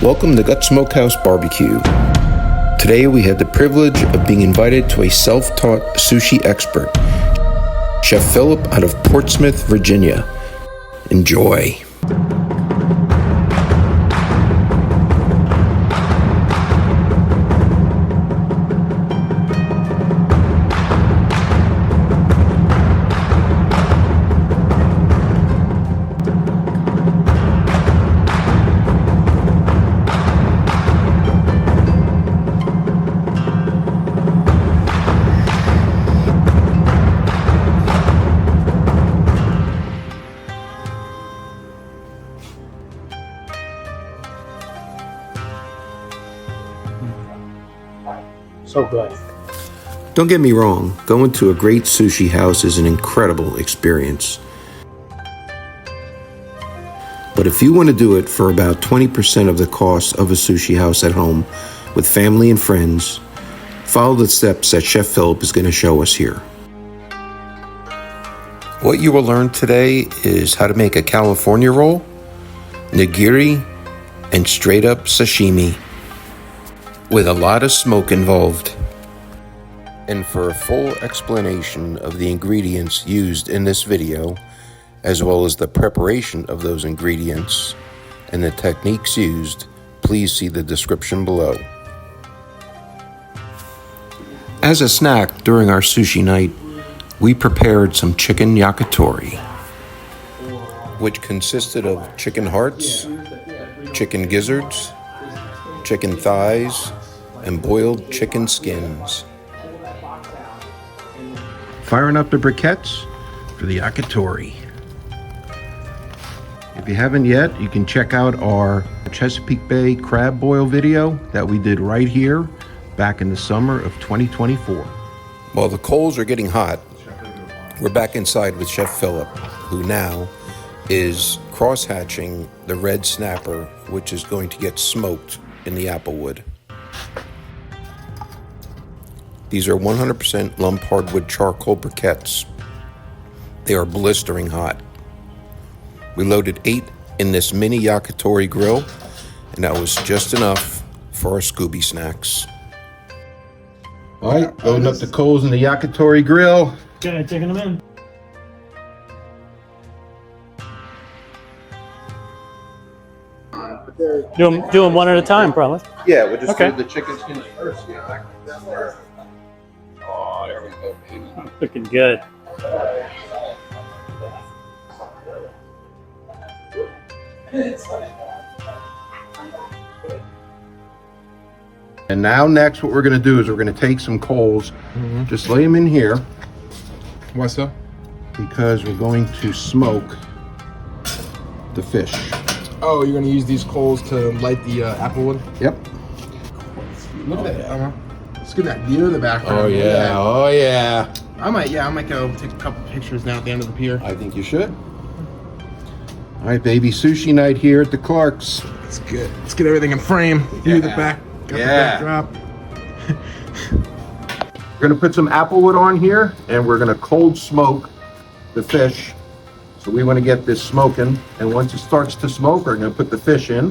Welcome to Gut Smokehouse Barbecue. Today we had the privilege of being invited to a self-taught sushi expert, Chef Philip out of Portsmouth, Virginia. Enjoy. So good. Don't get me wrong, going to a great sushi house is an incredible experience. But if you want to do it for about 20% of the cost of a sushi house at home with family and friends, follow the steps that Chef Philip is going to show us here. What you will learn today is how to make a California roll, nigiri, and straight up sashimi, with a lot of smoke involved. And for a full explanation of the ingredients used in this video, as well as the preparation of those ingredients and the techniques used, please see the description below. As a snack during our sushi night, we prepared some chicken yakitori, which consisted of chicken hearts, chicken gizzards, chicken thighs, and boiled chicken skins. Firing up the briquettes for the yakitori. If you haven't yet, you can check out our Chesapeake Bay crab boil video that we did right here back in the summer of 2024. While the coals are getting hot, we're back inside with Chef Philip, who now is cross-hatching the red snapper, which is going to get smoked in the applewood. These are 100% lump hardwood charcoal briquettes. They are blistering hot. We loaded 8 in this mini yakitori grill, and that was just enough for our Scooby snacks. All right, loading up the coals in the yakitori grill. Okay, taking them in. Do them one at a time, probably. Yeah, we'll just do the chicken skins first. Yeah. Oh, there we go, baby. Looking good. And now next what we're going to do is we're going to take some coals, just lay them in here. Why so? Because we're going to smoke the fish. Oh, you're gonna use these coals to light the applewood? Yep. Look at that. Let's get that deer in the background. Oh yeah, oh yeah. I might go take a couple pictures down at the end of the pier. I think you should. All right, baby, sushi night here at the Clark's. That's good. Let's get everything in frame. View the back. Got the backdrop. We're gonna put some applewood on here, and we're gonna cold smoke the fish. So we want to get this smoking, and once it starts to smoke, we're going to put the fish in.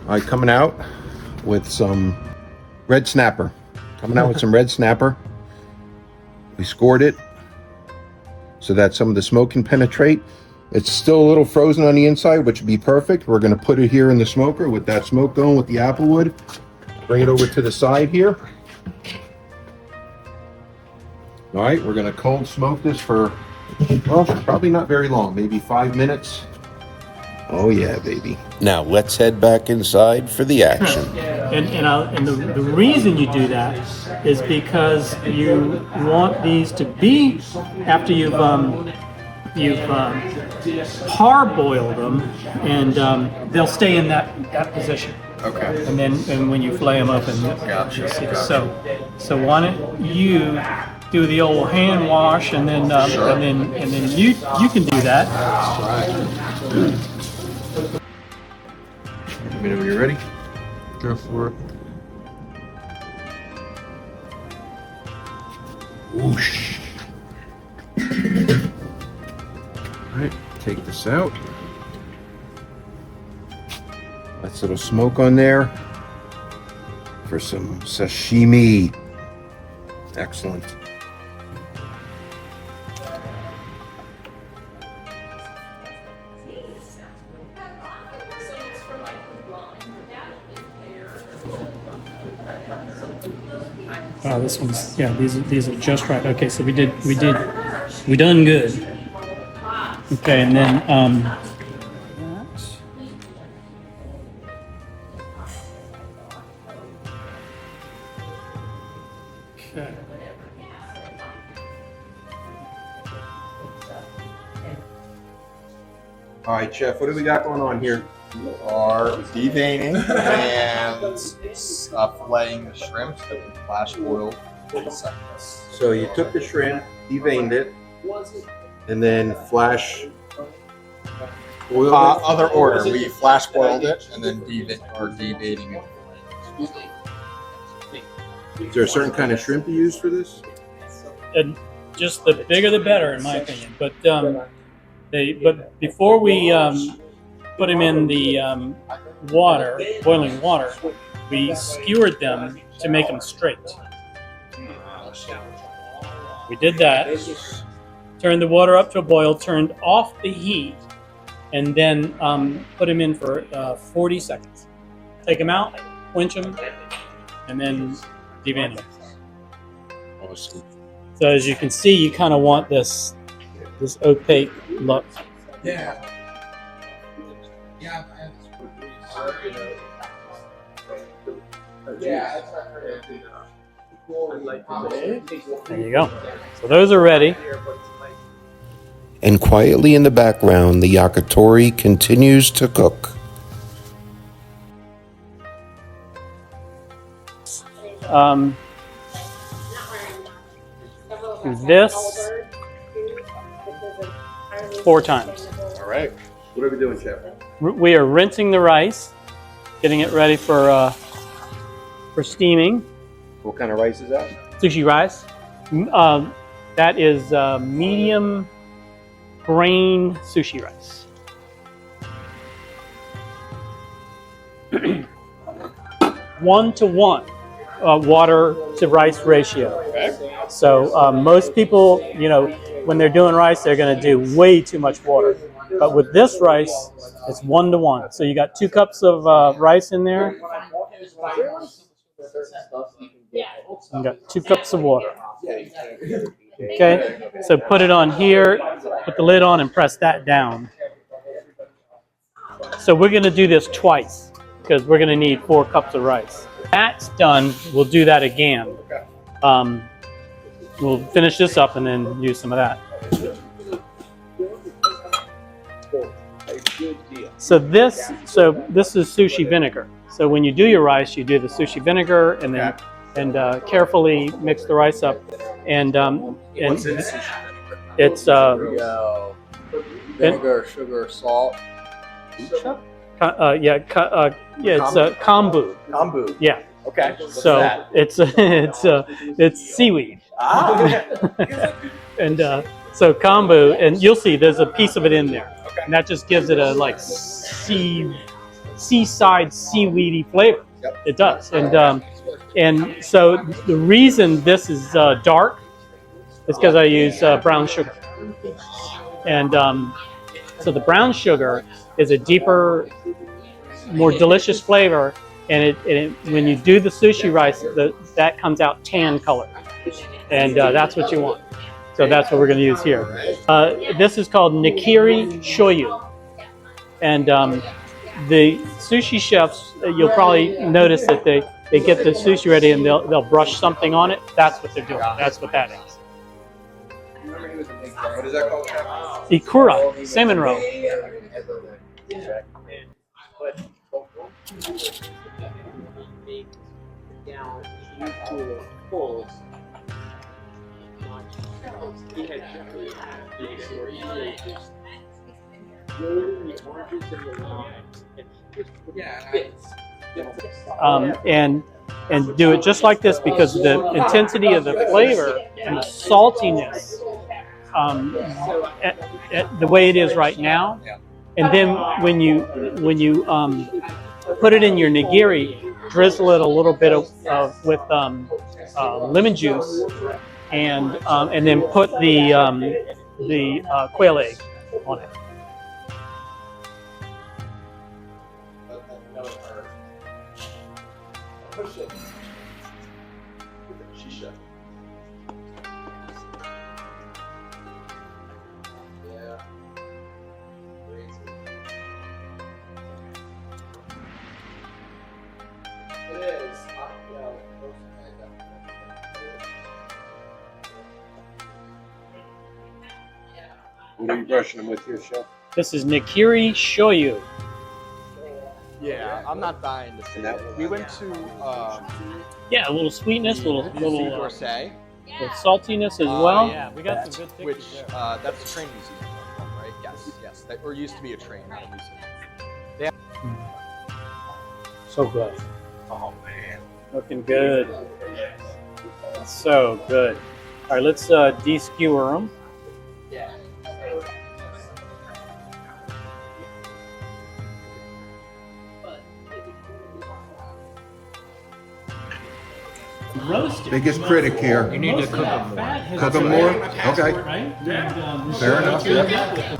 All right, coming out with some red snapper. We scored it so that some of the smoke can penetrate. It's still a little frozen on the inside, which would be perfect. We're going to put it here in the smoker with that smoke going with the applewood. Bring it over to the side here. All right, we're going to cold smoke this for, well, probably not very long, maybe 5 minutes. Oh yeah, baby. Now let's head back inside for the action. And the reason you do that is because you want these to be, after you've parboiled them, and they'll stay in that position. Okay. And then when you flay them up, and Gotcha. So why don't you do the old hand wash, and then you can do that. Right. Whenever you're ready. Go for it. Whoosh. All right, take this out. Nice little smoke on there for some sashimi. Excellent. Oh, this one's, yeah, these are just right. Okay, so we done good. Okay, and then okay. All right, Chef, what do we got going on here? Are deveining and filleting the shrimps that we flash boiled for 40 seconds. So you took the shrimp, deveined it, and then flash boiled it? Other order, we flash boiled it and then deveining it. Is there a certain kind of shrimp you use for this? And just the bigger the better, in my opinion. But before we put them in the boiling water, we skewered them to make them straight. We did that. Turned the water up to a boil. Turned off the heat, and then put them in for 40 seconds. Take them out, quench them, and then devein them. Awesome. So as you can see, you kind of want this opaque look. Yeah. There you go. So those are ready. And quietly in the background, the yakitori continues to cook. This 4 times. All right. What are we doing, Chef? We are rinsing the rice, getting it ready for steaming. What kind of rice is that? Sushi rice. That is medium grain sushi rice. 1-to-1 water to rice ratio. Okay. So most people, when they're doing rice, they're going to do way too much water. But with this rice, it's 1-to-1. So you got 2 cups of rice in there. You got 2 cups of water. Okay, so put it on here, put the lid on, and press that down. So we're going to do this twice because we're going to need 4 cups of rice. That's done. We'll do that again. We'll finish this up and then use some of that. So this is sushi vinegar. So when you do your rice, you do the sushi vinegar and then carefully mix the rice up. And What's in sushi vinegar? it's Vinegar, sugar, salt. it's kombu. Kombu. Yeah. Okay. What's So that? it's seaweed. Ah. And so kombu, and you'll see there's a piece of it in there. Okay. And that just gives it a like seaside seaweedy flavor. Yep. It does. And so the reason this is dark is because I use brown sugar. And so the brown sugar is a deeper, more delicious flavor. And when you do the sushi rice, that comes out tan color. And that's what you want. So that's what we're going to use here. This is called Nikiri Shoyu. And the sushi chefs, you'll probably notice that they get the sushi ready and they'll brush something on it. That's what they're doing. That's what that is. What is that called? Ikura, salmon roe. And do it just like this because the intensity of the flavor and the saltiness at the way it is right now, and then when you put it in your nigiri, drizzle it a little bit with lemon juice, and then put the quail egg on it. What are you brushing them with here, chef? This is nigiri shoyu. Yeah, I'm not dying to see that. We went to Yeah, a little sweetness, little d'Orsay. saltiness as well. Yeah, we got some good which that's a training season, right? Yes. That or used to be a train, not a museum. So good. Oh man, Looking good. So good. All right, let's de-skewer them. yeah. Roasted. Biggest critic here. You need to cook them more. Cook them more? Okay. Right? And, Fair enough. Yeah.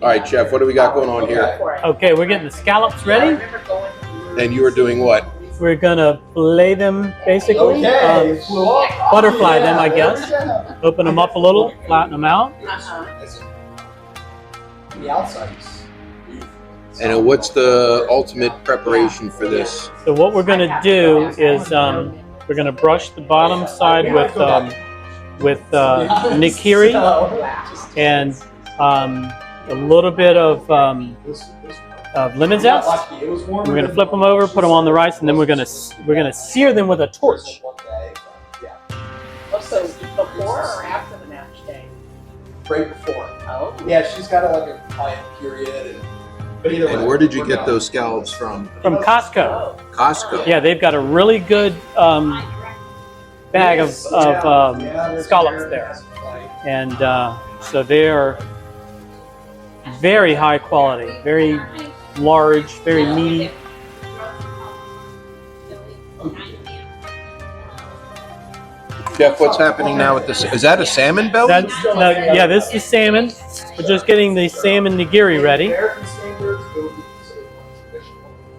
All right, chef, what do we got going on here? Okay, we're getting the scallops ready. And you were doing what? We're gonna fillet them basically, butterfly them, I guess. Open them up a little, flatten them out. The outside. And what's the ultimate preparation for this? So what we're gonna do is we're gonna brush the bottom side with nigiri and a little bit of lemon zest. We're gonna flip them over, put them on the rice, and then we're gonna sear them with a torch. So before or after the match day? Right before. Oh. Yeah, she's got like a quiet period. But either And way, where did you get those scallops from? From Costco. Costco. Yeah, they've got a really good bag of scallops there, and so they are very high quality, very large, very meaty. Chef, what's happening now with this? Is that a salmon belly? Yeah, this is salmon. We're just getting the salmon nigiri ready. American standards go to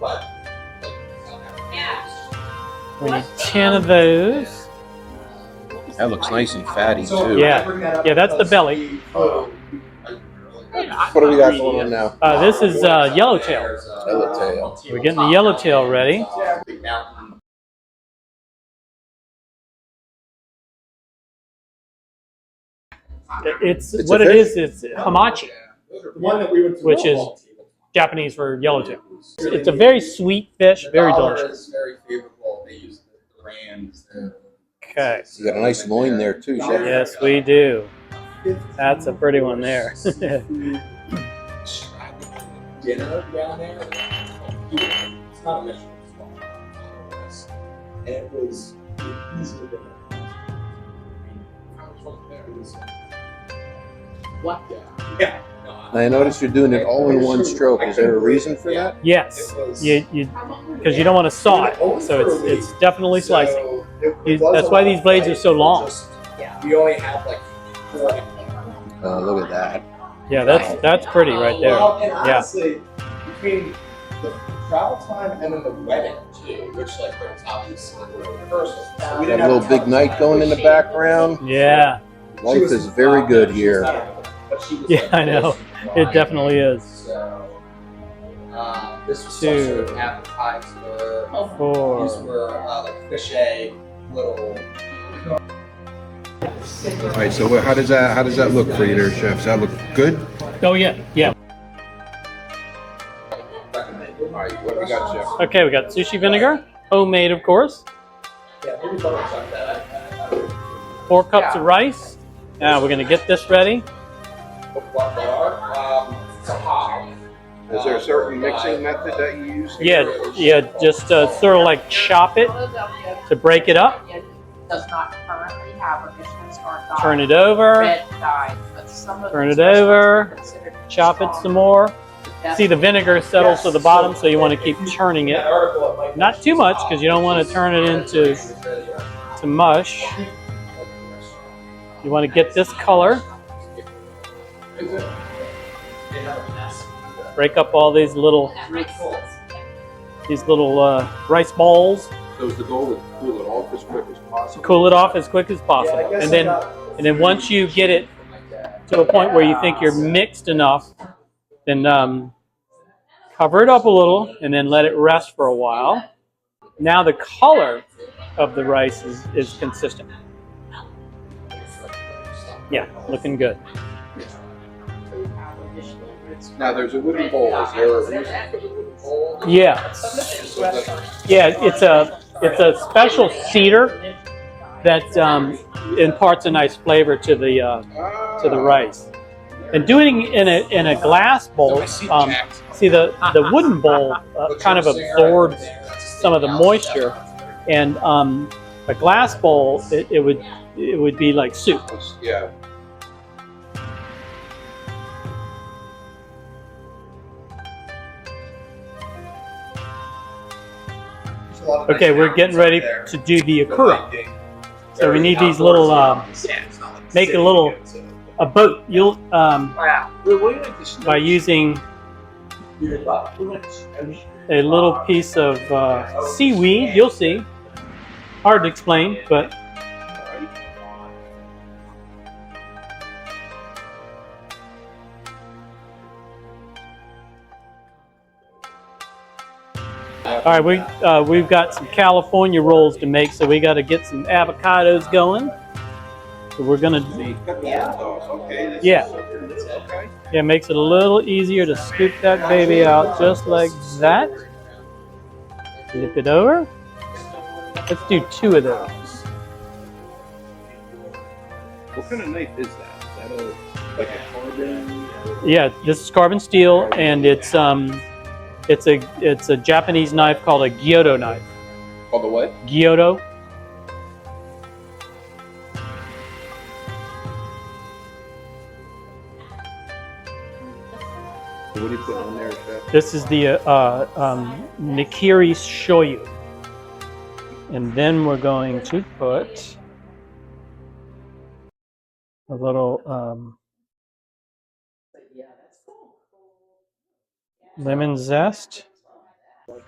but We need 10 of those. That looks nice and fatty too. Yeah, that's the belly. What do we got going on now? This is yellowtail. Yellowtail. We're getting the yellowtail ready. It's It's what a it fish? is. It's hamachi, one that we went to which is Japanese for yellowtail. It's a very sweet fish, very delicious. Very favorable. They use the brands. Okay. You got a nice loin there too, chef. Yes, we do. That's a pretty one there. Dinner down there. It's not a Michelin star. And it was easily dinner. What? Yeah. I noticed you're doing it all in one stroke. Is there a reason for that? Yes, because you don't want to saw it, so it's definitely slicing. That's why these blades are so long. We only have like 4. Look at that. Yeah, that's pretty right there. Well, and Yeah. honestly, between the travel time and then the wedding too, which like there was obviously rehearsal. So we Got didn't a have little time big night going in the background. Yeah. Life is very good here. Yeah, I know. It definitely is. So, this was 2, some sort of appetizer. 4. These were like fish egg, little All right, so how does that look for you there, chef? Does that look good? Oh yeah, yeah. All right, what do we got, chef? Okay, we got sushi vinegar, homemade, of course. 4 cups of rice. Now we're gonna get this ready. Is there a certain mixing method that you use? Yeah, just sort of like chop it to break it up. Does not currently have a Michelin star guide. Turn it over. Red guide, but some of Turn these it over. restaurants are considered Chop it strong. some more. That's See, the vinegar settles to the bottom, so you want to keep churning it. Not too much, because you don't want to turn it into mush. You want to get this color. Break up all these little rice balls. So is the goal to cool it off as quick as possible? Cool it off as quick as possible, and then once you get it to a point where you think you're mixed enough, then cover it up a little and then let it rest for a while. Now the color of the rice is consistent. Yeah, looking good. Now there's a wooden bowl. Is there a reason for the wooden bowl? Yeah, it's a special cedar that imparts a nice flavor to the rice. And doing in a glass bowl, see the wooden bowl kind of absorbs some of the moisture, and a glass bowl it would be like soup. Yeah. Okay, we're getting ready to do the akura. So we need these little make a boat. You'll by using a little piece of seaweed. You'll see. Hard to explain, but all right. We've got some California rolls to make, so we got to get some avocados going. So we're gonna, yeah, it makes it a little easier to scoop that baby out just like that. Flip it over. Let's do 2 of those. What kind of knife is that? Is that like a carbon? Yeah, this is carbon steel, and it's a Japanese knife called a Gyoto knife. Called the what? Gyoto. What do you put on there, chef? This is the Nikiri shoyu. And then we're going to put a little lemon zest. So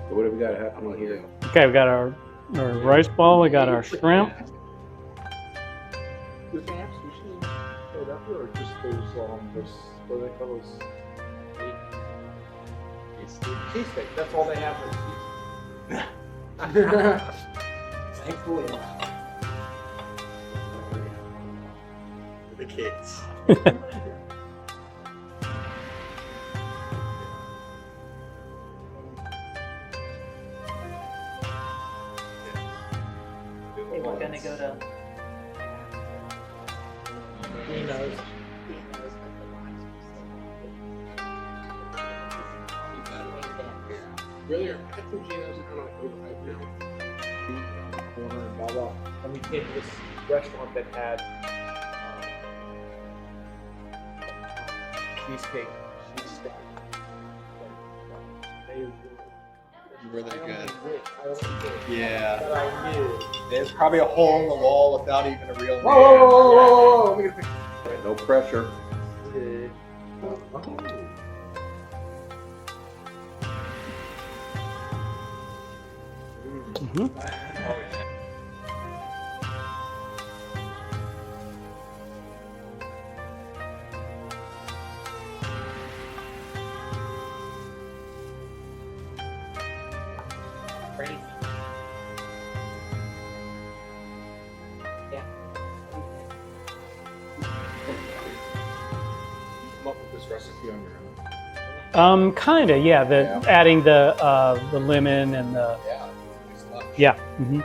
what have we got happening here? Okay, we got our rice ball, we got our shrimp. Does they have sushi made up here, or just those what do they call those? Cheesesteak. That's all they have for cheese. Thankfully. The kids. We're gonna go to. He knows. Really, I think Gino's kind of like overhyped now. Corner and blah blah. And we came to this restaurant that had cheesesteak. Really good. Yeah. Yeah. But I knew. There's probably a hole in the wall without even a real man. Whoa! Let me get a picture. No pressure. Mhm. crazy. Yeah. Come up with this recipe on your own. Kinda, yeah. Adding the lemon and the Yeah. It's lunch. yeah. Hmm.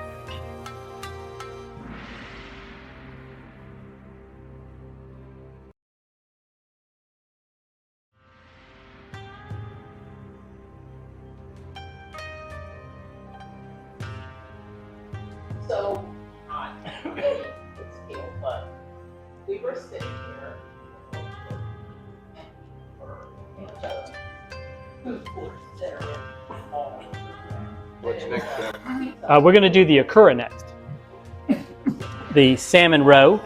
So, not really big scale, but we were sitting here and we were What's next, Chef? We're gonna do the akura next. The salmon roe.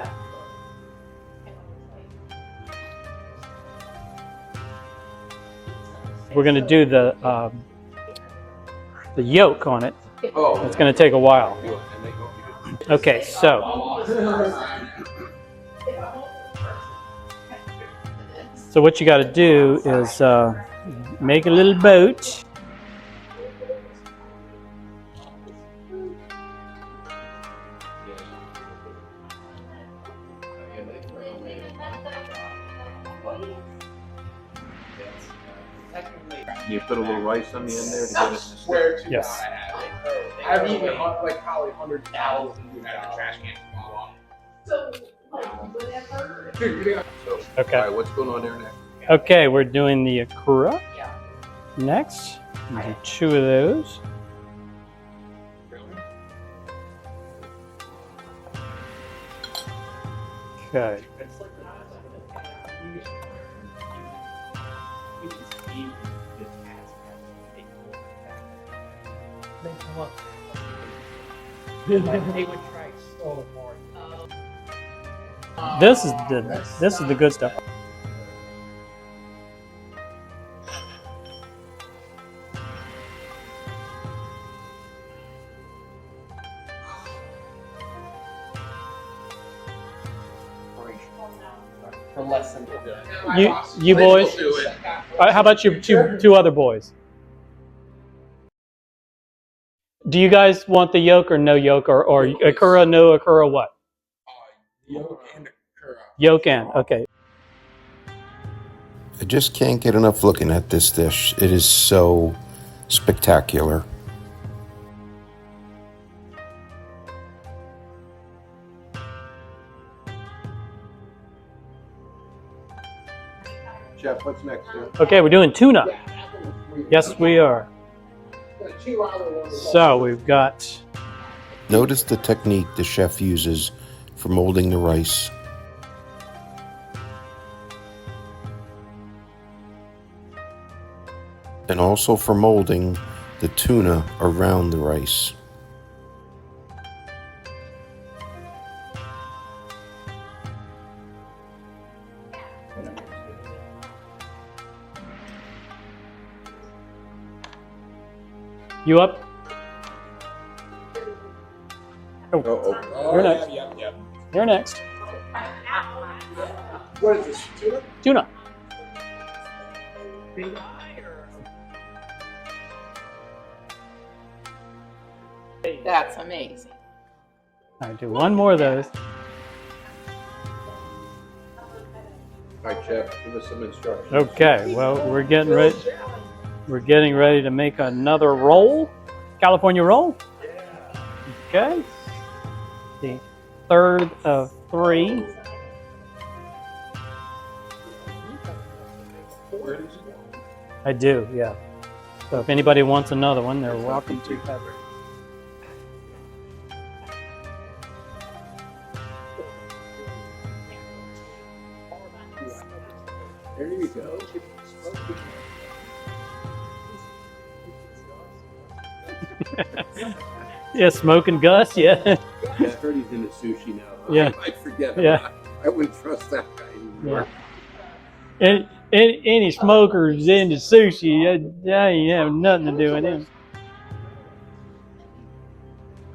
We're gonna do the yolk on it. Oh. It's gonna take a while. And they go to Okay, so what you got to do is make a little boat. You put a little rice on the end there to get it. Swear to Yes. God, I've eaten like probably hundreds of thousands of trash cans. So, like, whatever. So, Okay. all right, what's going on there next? Okay, we're doing the akura Yeah. next. We'll do 2 of those. Okay. They would try so hard. This is the good stuff. For less than You boys. How about you two other boys? Do you guys want the yolk or no yolk or akura no akura what? Yolk and curd. Yolk and okay. I just can't get enough looking at this dish. It is so spectacular. Chef, what's next, sir? Okay, we're doing tuna. Yes, we are. So we've got Notice the technique the chef uses for molding the rice. And also for molding the tuna around the rice. you up. Oh, You're next. Yeah. You're next. What is this? Tuna? Tuna. That's amazing. All right, do one more of those. All right, Chef, give us some instructions. Okay, well, we're getting ready. We're getting ready to make another roll, California roll. Okay. The third of 3. I do, yeah. So if anybody wants another one, they're welcome to have it. There you go. Yeah, smoking Gus, yeah. I heard he's into sushi now. Yeah. I forget. Yeah. I wouldn't trust that guy anymore. Yeah. Any smokers into sushi, I ain't have nothing to do with him.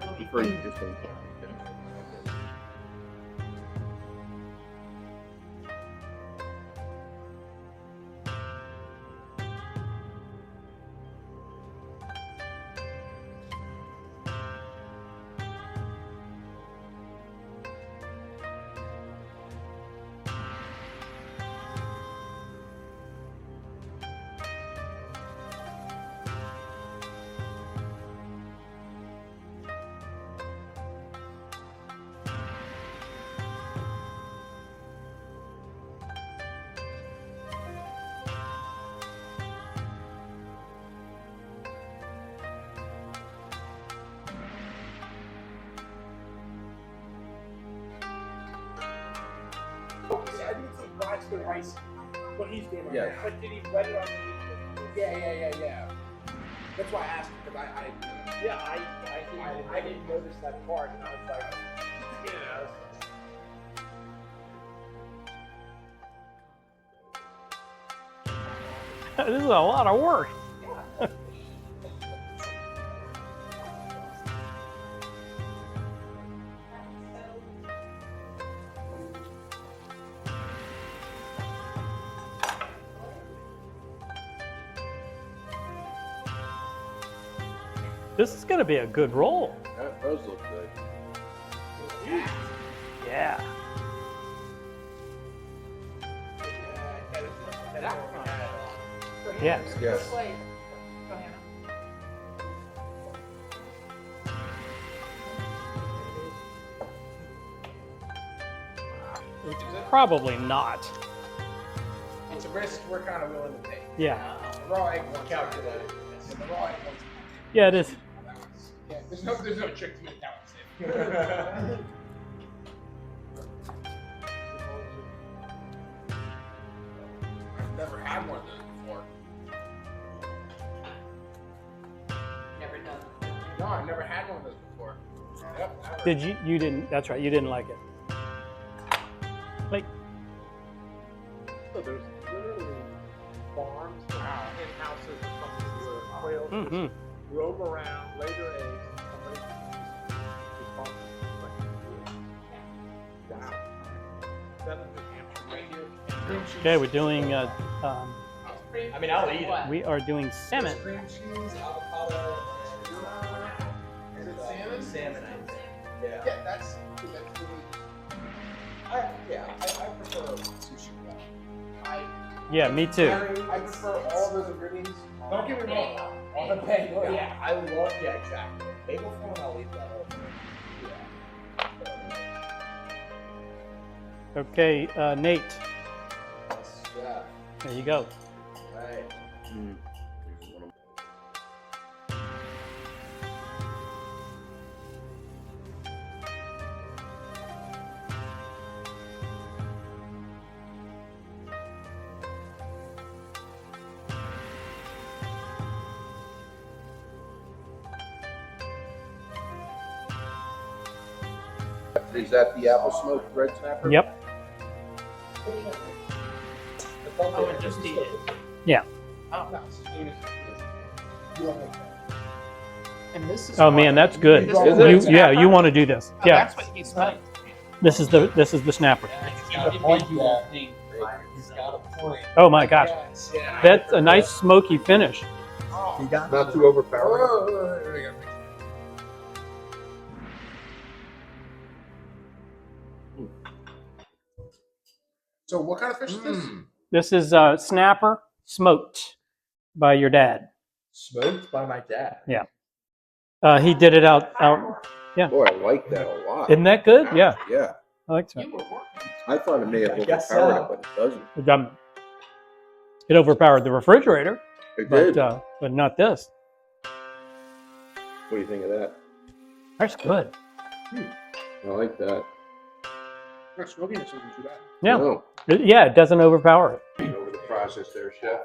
I've heard you just don't talk. I think it's a Boston rice. What he's doing right Yeah. now. But did he wet it underneath? Yeah. That's why I asked because I didn't notice that part, and I was like, you know. This is a lot of work. This is going to be a good roll. That does look good. Yeah. Yeah. Yes. Probably not. It's a risk we're kind of willing to take. Yeah. The raw egg one's calculated. The raw egg one's Yeah, it is. yeah, there's no trick to it. That was it. I've never had one of those before. Never done. No, I've never had one of those before. Yep, never. Did you? You didn't. That's right. You didn't like it. Like, So there's literally farms, in houses, or something where quails mm-hmm. just roam around, lay their eggs, and somebody responsible. Wow. That's in New Hampshire. Reindeer and cream cheese. Okay, we're doing. I mean, I'll eat it. We are doing salmon. Cream cheese, avocado, Is it salmon? salmon. I think. Yeah. Yeah, that's really. I prefer sushi. Yeah, me too. I prefer all those ingredients. Don't get me wrong. On the bagel, Yeah, I love. Yeah, exactly. Bagel form, I'll eat that whole thing. Yeah. Okay, Nate. Yeah. There you go. Right. Is that the apple smoked red snapper? Yep. Oh, and just eat it. Yeah. Oh. And this is. Oh man, that's good. This is You, yeah, you want to do this. Oh, Yeah. That's what he's like. This is the snapper. Individual thing. He's got a point. Oh my gosh, Yeah. that's a nice smoky finish. He got Not too overpowering. So what kind of fish is this? This is snapper smoked by your dad. Smoked by my dad. He did it out. Boy, I like that a lot. Isn't that good? Yeah, Yeah. I like that. You were working. I thought it may have I guess overpowered so. it, but it doesn't. It overpowered the refrigerator, It did. but not this. What do you think of that? That's good. I like that. That smokiness isn't too bad. Yeah, No. yeah, it doesn't overpower it. Over the process there, chef.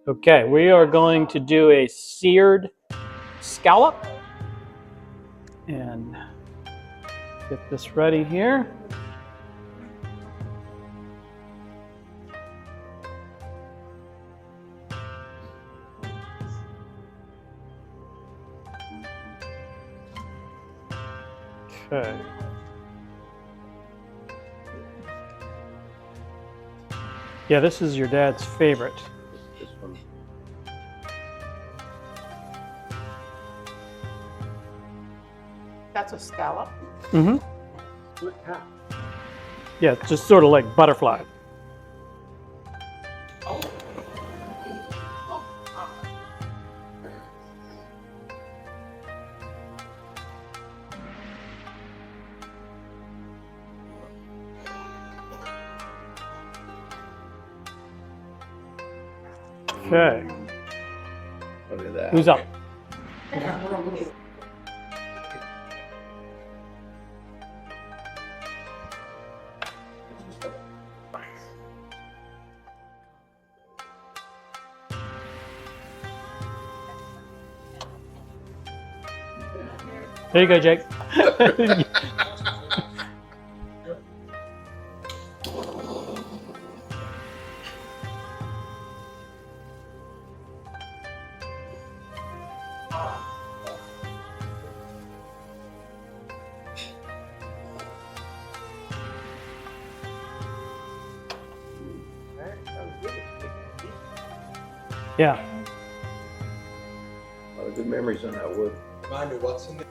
Okay, we are going to do a seared scallop and get this ready here. Okay. Yeah, this is your dad's favorite. This one. That's a scallop. Mm-hmm. Split half. Yeah, it's just sort of like butterfly. Oh. Okay, Look at that. who's up? There you go, Jake. Yeah. A lot of good memories on that wood. Remind me, what's in the